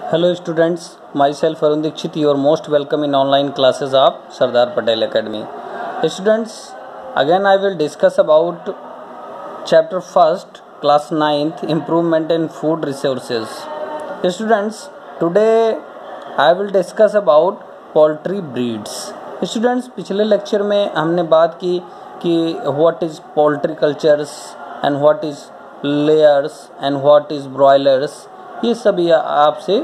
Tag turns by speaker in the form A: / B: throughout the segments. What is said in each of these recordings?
A: Hello students, myself Arun Dikshit, you are most welcome in online classes of Sardar Patel Academy. Students, again I will discuss about chapter 1st, class 9th, improvement in food resources. Students, today I will discuss about poultry breeds. Students, पिछले lecture में हमने बात की कि what is poultry cultures and what is layers and what is broilers, ये सभी आपसे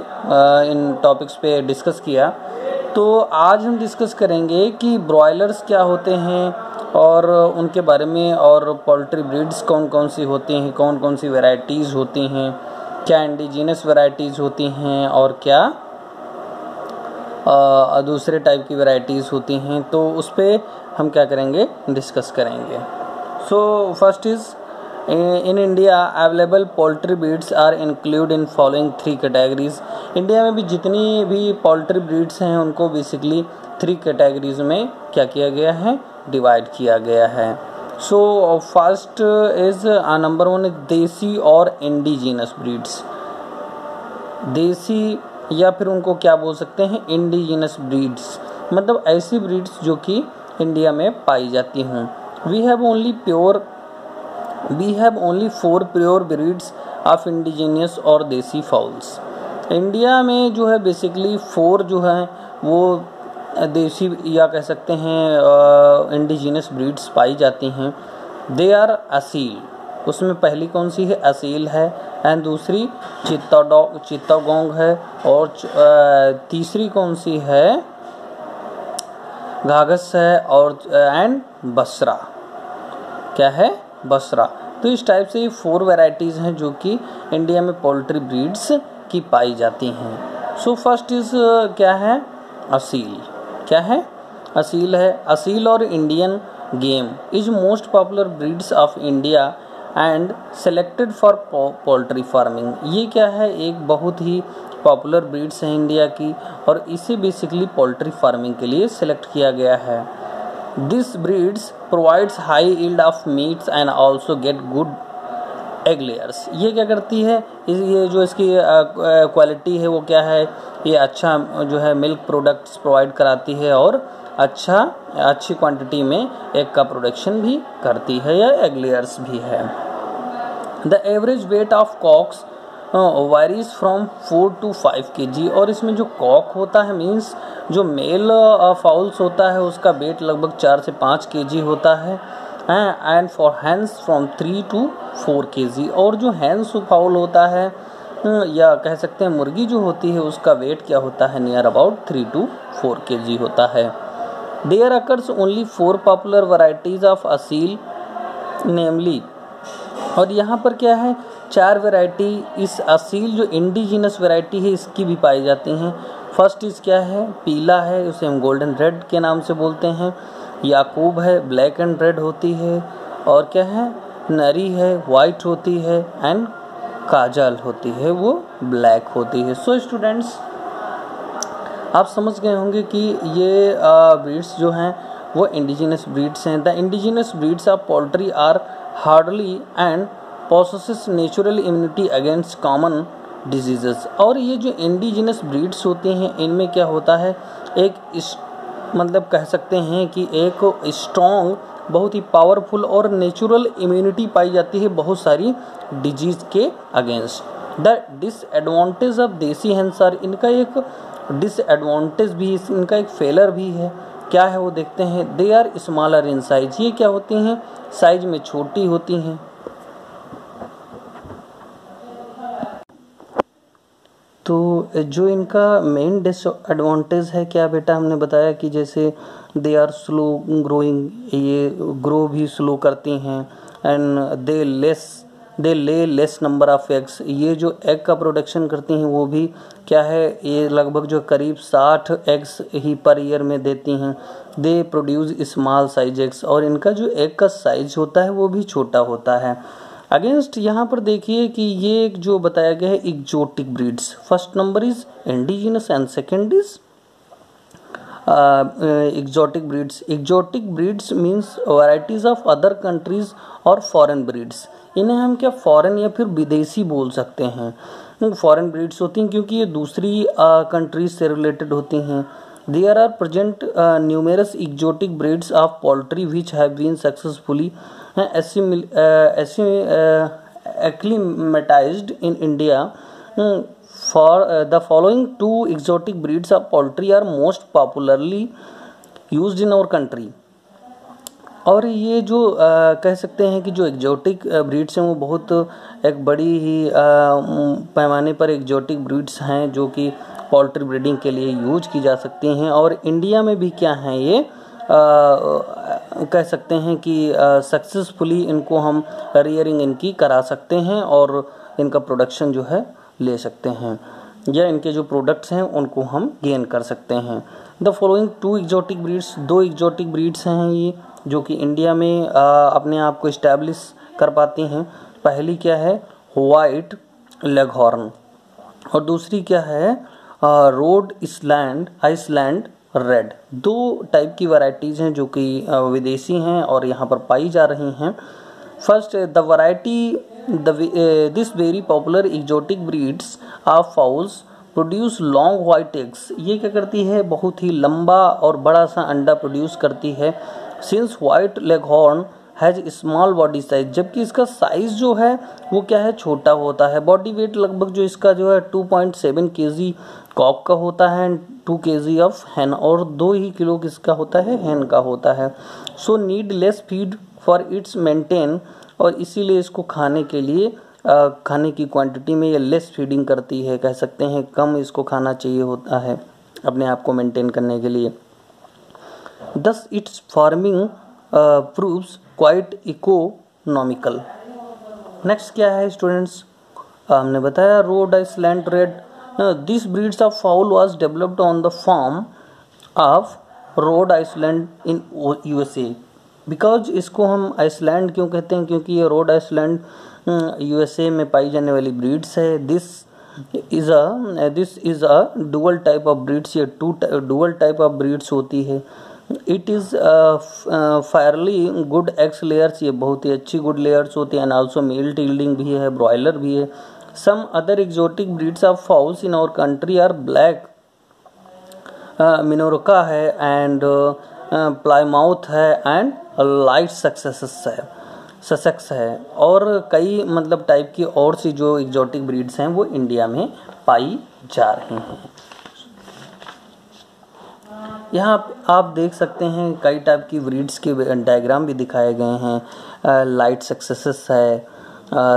A: इन topics पे डिस्कस किया। तो आज हम डिस्कस करेंगे कि ब्रॉयलर्स क्या होते हैं और उनके बारे में, और पोल्ट्री ब्रीड्स कौन कौन सी होती हैं, कौन कौन सी वैरायटीज़ होती हैं, क्या इंडिजीनस वैरायटीज़ होती हैं और क्या दूसरे टाइप की वैरायटीज़ होती हैं। तो उस पर हम क्या करेंगे, डिस्कस करेंगे। So first is in India available poultry breeds are included in following 3 categories। India में भी जितनी भी पोल्ट्री ब्रीड्स हैं उनको बेसिकली 3 कैटेगरीज में क्या किया गया है, डिवाइड किया गया है। So first is number 1 is देसी और इंडिजीनस ब्रीड्स। देसी या फिर उनको क्या बोल सकते हैं, इंडिजीनस ब्रीड्स, मतलब ऐसी ब्रीड्स जो कि इंडिया में पाई जाती हूँ। We have only 4 pure breeds of indigenous और देसी फाउल्स। इंडिया में जो है बेसिकली 4 जो है वो देसी या कह सकते हैं इंडिजीनियस ब्रीड्स पाई जाती हैं। दे आर असील, उसमें पहली कौन सी है, असील है, एंड दूसरी चित्तागोंग है, और तीसरी कौन सी है, घाघस है, और एंड बसरा, क्या है, बसरा। तो इस टाइप से ये 4 वैरायटीज़ हैं जो कि इंडिया में पोल्ट्री ब्रीड्स की पाई जाती हैं। सो फर्स्ट इज़ क्या है, असील। क्या है, असील है। असील और Indian game is most popular breeds of India and selected for poultry farming. ये क्या है, एक बहुत ही पॉपुलर ब्रीड्स हैं इंडिया की, और इसे बेसिकली पोल्ट्री फार्मिंग के लिए सेलेक्ट किया गया है। This breeds provides high yield of meats and also get good egg layers। ये क्या करती है, ये जो इसकी क्वालिटी है वो क्या है, ये अच्छा जो है मिल्क प्रोडक्ट्स प्रोवाइड कराती है और अच्छी क्वांटिटी में एग का प्रोडक्शन भी करती है या एग लेयर्स भी है। The average weight of cocks varies from 4 to 5 kg। और इसमें जो कॉक होता है, मीन्स जो मेल फाउल्स होता है, उसका वेट लगभग 4 से 5 kg होता है, and for hens from 3 to 4 kg। और जो हैंस फाउल होता है या कह सकते हैं मुर्गी जो होती है, उसका वेट क्या होता है, नियर अबाउट 3 to 4 kg होता है। There occurs only 4 popular varieties of Aseel namely. और यहाँ पर क्या है, 4 वैरायटी इस असील जो इंडिजीनस वैरायटी है इसकी भी पाई जाती हैं। फर्स्ट इज क्या है, पीला है, उसे हम गोल्डन रेड के नाम से बोलते हैं। याकूब है, ब्लैक एंड रेड होती है, और क्या है, नरी है, वाइट होती है, एंड काजल होती है, वो ब्लैक होती है। सो स्टूडेंट्स, आप समझ गए होंगे कि ये ब्रीड्स जो हैं वो इंडिजीनस ब्रीड्स हैं। The indigenous breeds of poultry are hardly and possesses natural immunity against common diseases. और ये जो इंडिजीनस ब्रीड्स होती हैं इनमें क्या होता है, एक मतलब कह सकते हैं कि एक स्ट्रॉन्ग, बहुत ही पावरफुल और नेचुरल इम्यूनिटी पाई जाती है बहुत सारी डिजीज के अगेंस्ट। द डिसएडवांटेज ऑफ देसी हैंस आर, इनका एक डिसएडवांटेज भी, इनका एक फेलर भी है। क्या है वो देखते हैं। They are smaller in size, ये क्या होती हैं, साइज में छोटी होती हैं। तो जो इनका मेन डिसएडवांटेज है क्या बेटा, हमने बताया कि जैसे दे आर स्लो ग्रोइंग, ये ग्रो भी स्लो करती हैं, एंड दे ले लेस नंबर ऑफ एग्स। ये जो एग का प्रोडक्शन करती हैं वो भी क्या है, ये लगभग जो करीब 60 एग्स ही पर ईयर में देती हैं। They produce small size eggs, और इनका जो एग का साइज होता है वो भी छोटा होता है। अगेंस्ट यहाँ पर देखिए कि ये जो बताया गया है exotic breeds, first number is indigenous and second is exotic breeds. Exotic breeds means varieties of other countries और फॉरेन ब्रीड्स। इन्हें हम क्या फॉरेन या फिर विदेशी बोल सकते हैं। फॉरेन ब्रीड्स होती हैं क्योंकि ये दूसरी कंट्रीज से रिलेटेड होती हैं। There are present numerous exotic breeds of poultry which have been successfully acclimatized in India. For the following two exotic breeds of poultry are most popularly used in our country. और ये जो कह सकते हैं कि जो एग्जोटिक ब्रीड्स हैं वो बहुत एक बड़ी ही पैमाने पर एग्जोटिक ब्रीड्स हैं जो कि पोल्ट्री ब्रीडिंग के लिए यूज की जा सकती हैं। और इंडिया में भी क्या हैं ये कह सकते हैं कि सक्सेसफुली इनको हम रियरिंग इनकी करा सकते हैं और इनका प्रोडक्शन जो है ले सकते हैं, या इनके जो प्रोडक्ट्स हैं उनको हम गेन कर सकते हैं। The following two exotic breeds, दो एग्जोटिक ब्रीड्स हैं ये जो कि इंडिया में अपने आप को इस्टेब्लिश कर पाती हैं। पहली क्या है, वाइट लेगहॉर्न, और दूसरी क्या है, रोड आइसलैंड रेड। दो टाइप की वैरायटीज़ हैं जो कि विदेशी हैं और यहाँ पर पाई जा रही हैं। First the variety this very popular exotic breeds of fowls produce long white eggs. ये क्या करती है, बहुत ही लंबा और बड़ा सा अंडा प्रोड्यूस करती है। Since white leghorn has small body size, जबकि इसका साइज जो है वो क्या है, छोटा होता है। बॉडी वेट लगभग जो इसका जो है 2.7 kg कॉक का होता है, 2 kg ऑफ हैन, और 2 ही किलो किसका होता है, हैन का होता है। So need less feed for its maintain, और इसीलिए इसको खाने के लिए खाने की क्वांटिटी में ये लेस फीडिंग करती है, कह सकते हैं कम इसको खाना चाहिए होता है अपने आप को मेंटेन करने के लिए। Thus its farming proves quite economical. Next क्या है स्टूडेंट्स, हमने बताया Rhode Island Red. This breeds of fowl was developed on the farm of Rhode Island in USA. Because इसको हम आइसलैंड क्यों कहते हैं, क्योंकि ये रोड आइसलैंड यूएसए में पाई जाने वाली ब्रीड्स है। This is a dual type of breeds, ये डुअल टाइप ऑफ ब्रीड्स होती है। It is fairly good eggs layers, ये बहुत ही अच्छी गुड लेयर्स होती हैं। एंड आल्सो मेल टील्डिंग भी है, ब्रॉयलर भी है। Some other exotic breeds of fowls in our country are black Minorca है, एंड प्लाईमाउथ है, एंड लाइट ससेक्स है, और कई मतलब टाइप की और सी जो एग्जोटिक ब्रीड्स हैं वो इंडिया में पाई जा रही हैं। यहाँ आप देख सकते हैं कई टाइप की ब्रीड्स के डायग्राम भी दिखाए गए हैं। लाइट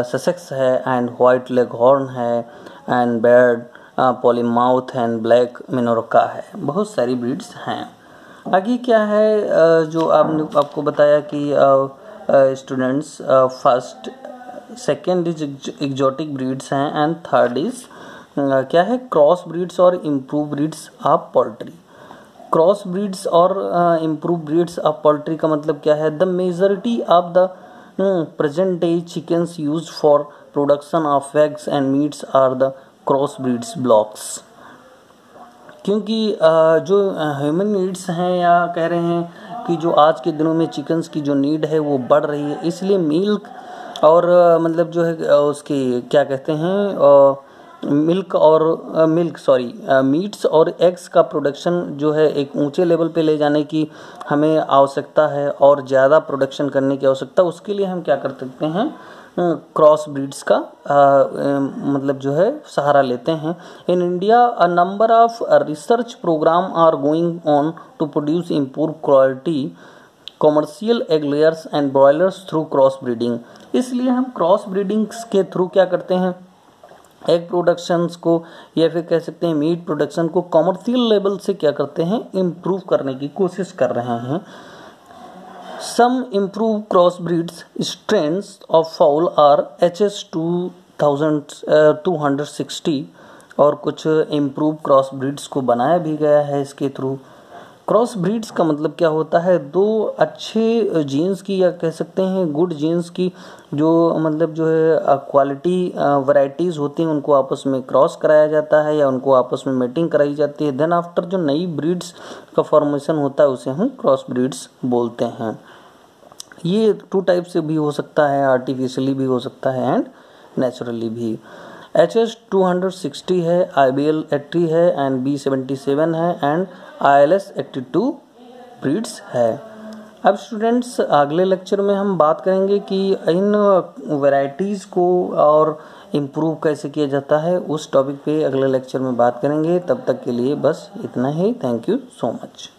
A: ससेक्स है, एंड वाइट लेगहॉर्न है, and bed पॉलीमाउथ and black Minorca है। बहुत सारी ब्रीड्स हैं। आगे क्या है जो आपको बताया कि students first second is exotic breeds हैं, एंड थर्ड इज क्या है, क्रॉस ब्रीड्स और improve breeds of poultry. Cross breeds और इम्प्रूव ब्रीड्स ऑफ पोल्ट्री का मतलब क्या है, the majority of the present day chickens used for production of eggs and meats are the cross breeds blocks. क्योंकि जो human needs हैं, या कह रहे हैं कि जो आज के दिनों में चिकन्स की जो नीड है वो बढ़ रही है, इसलिए मिल्क और मतलब जो है उसकी क्या कहते हैं मीट्स और एग्स का प्रोडक्शन जो है एक ऊंचे लेवल पे ले जाने की हमें आवश्यकता है, और ज़्यादा प्रोडक्शन करने की आवश्यकता। उसके लिए हम क्या कर सकते हैं, क्रॉस ब्रीड्स का मतलब जो है सहारा लेते हैं। In India a number of research program are going on to produce improve quality commercial egg layers and broilers through cross breeding. इसलिए हम क्रॉस ब्रीडिंग के थ्रू क्या करते हैं, एग प्रोडक्शंस को या फिर कह सकते हैं मीट प्रोडक्शन को कॉमर्शियल लेवल से क्या करते हैं, इम्प्रूव करने की कोशिश कर रहे हैं। Some improve cross breeds strains of fowl are HS 260, और कुछ इम्प्रूव क्रॉस ब्रीड्स को बनाया भी गया है इसके थ्रू। क्रॉस ब्रीड्स का मतलब क्या होता है, दो अच्छे जीन्स की या कह सकते हैं गुड जीन्स की जो मतलब जो है क्वालिटी वैरायटीज़ होती हैं उनको आपस में क्रॉस कराया जाता है या उनको आपस में मेटिंग कराई जाती है। देन आफ्टर जो नई ब्रीड्स का फॉर्मेशन होता है उसे हम क्रॉस ब्रीड्स बोलते हैं। ये 2 टाइप से भी हो सकता है, आर्टिफिशियली भी हो सकता है एंड नेचुरली भी। HS 260 है, IBL 80 है एंड B77 है एंड ILS 82 ब्रीड्स है। अब स्टूडेंट्स अगले लेक्चर में हम बात करेंगे कि इन वैरायटीज़ को और इम्प्रूव कैसे किया जाता है, उस टॉपिक पे अगले लेक्चर में बात करेंगे। तब तक के लिए बस इतना ही। Thank you so much.